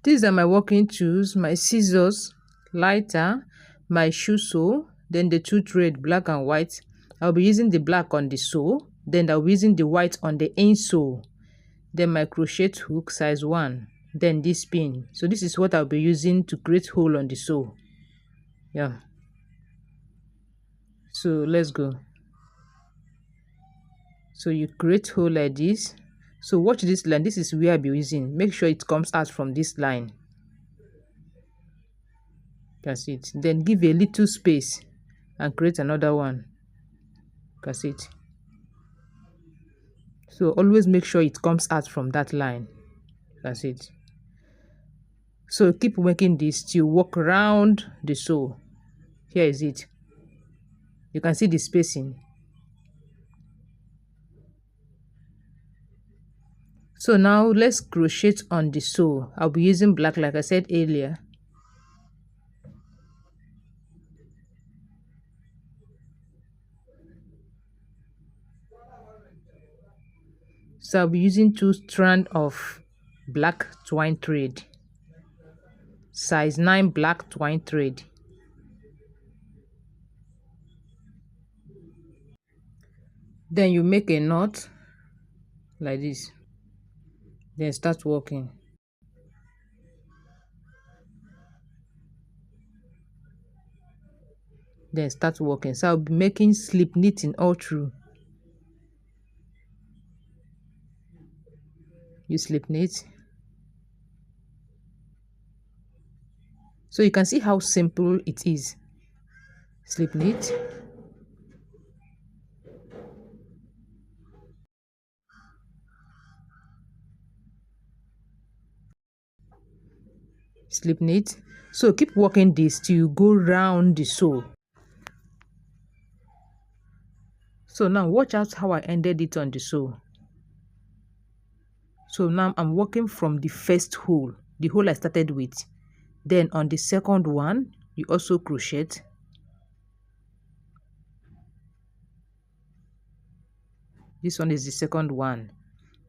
These are my working tools: my scissors, lighter, my shoe sole, then the two thread, black and white. I'll be using the black on the sole, then I'll be using the white on the insole, then my crochet hook size 1, then this pin. So this is what I'll be using to create hole on the sole. Yeah, so let's go. So you create hole like this. So watch this line. This is where I'll be using. Make sure it comes out from this line. That's it. Then give a little space and create another one. That's it. So always make sure it comes out from that line. That's it. So keep making this till you walk around the sole. Here is it. You can see the spacing. So now let's crochet on the sole. I'll be using black like I said earlier. So I'll be using 2 strands of black twine thread, size 9 black twine thread. Then you make a knot like this, then start working. Then start working. So I'll be making slip knitting all through. You slip knit. So you can see how simple it is. Slip knit. Slip knit. So keep working this till you go round the sole. So now watch out how I ended it on the sole. So now I'm working from the first hole, the hole I started with. Then on the second one, you also crochet. This one is the second one.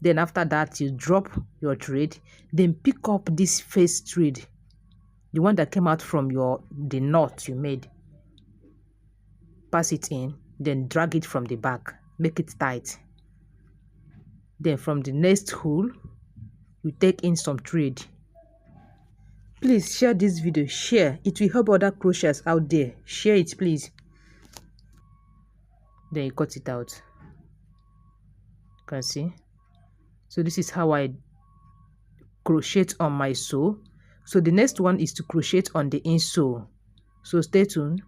Then after that, you drop your thread, then pick up this first thread, the one that came out from the knot you made. Pass it in, then drag it from the back, make it tight. Then from the next hole, you take in some thread. Please share this video. Share. It will help other crocheters out there. Share it, please. Then you cut it out. You can see. So this is how I crochet on my sole. So the next one is to crochet on the insole. So stay tuned.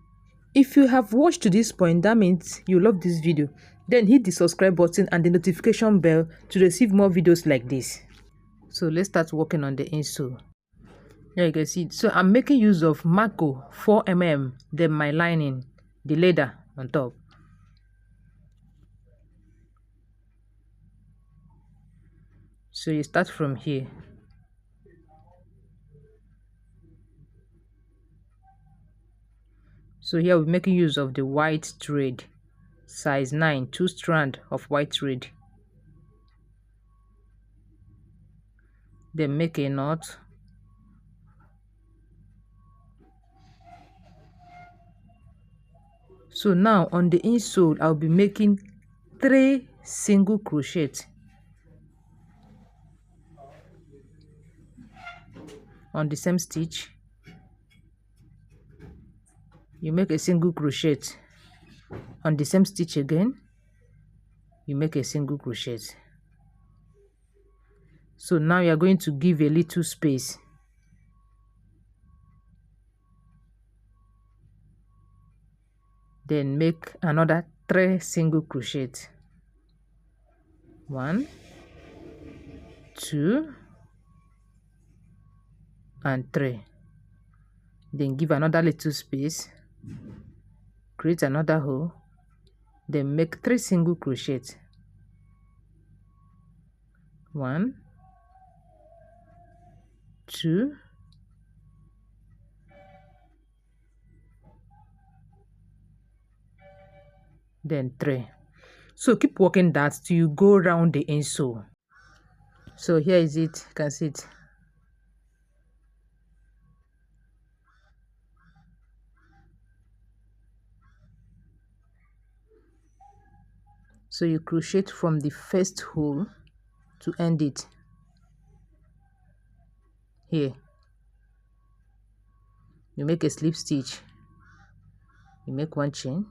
If you have watched to this point, that means you love this video. Then hit the subscribe button and the notification bell to receive more videos like this. So let's start working on the insole. Here you can see. So I'm making use of Mako 4mm, then my lining, the leather on top. So you start from here. So here we're making use of the white thread, size 9, 2 strands of white thread. Then make a knot. So now on the insole, I'll be making 3 single crochets. On the same stitch, you make a single crochet. On the same stitch again, you make a single crochet. So now you are going to give a little space. Then make another 3 single crochet. 1, 2, and 3. Then give another little space. Create another hole. Then make 3 single crochet. 1, 2, then 3. So keep working that till you go around the insole. So here is it. You can see it. So you crochet from the first hole to end it here. You make a slip stitch, you make one chain.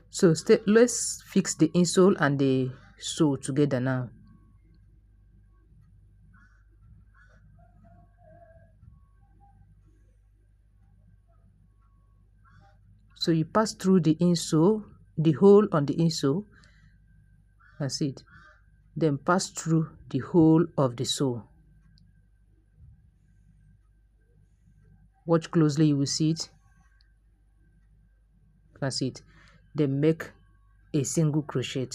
So let's fix the insole and the sew together now. So you pass through the insole, the hole on the insole, that's it. Then pass through the hole of the sew. Watch closely, you will see it. That's it. Then make a single crochet.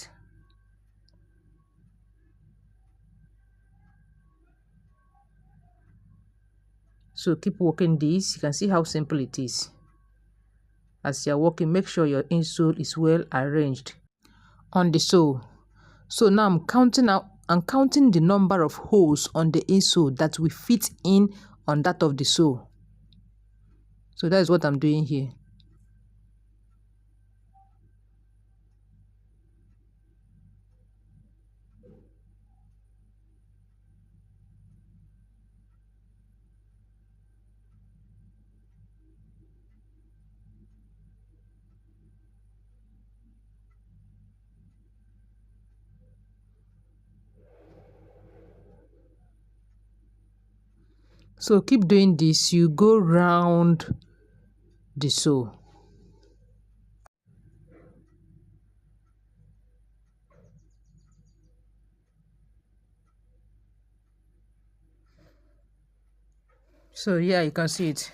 So keep working this. You can see how simple it is. As you're working, make sure your insole is well arranged on the sew. So now I'm counting the number of holes on the insole that will fit in on that of the sew. So that is what I'm doing here. So keep doing this, you go round the sew. So yeah, you can see it.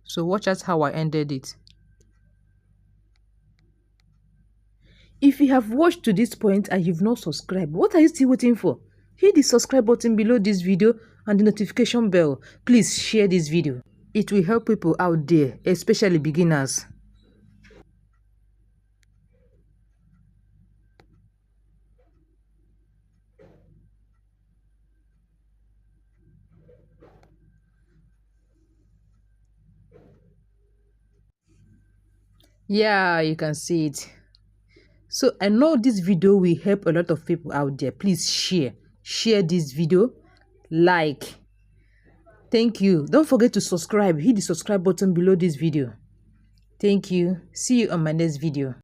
So watch out how I ended it. If you have watched to this point and you've not subscribed, what are you still waiting for? Hit the subscribe button below this video and the notification bell. Please share this video. It will help people out there, especially beginners. Yeah, you can see it. So I know this video will help a lot of people out there. Please share this video, like. Thank you. Don't forget to subscribe. Hit the subscribe button below this video. Thank you. See you on my next video.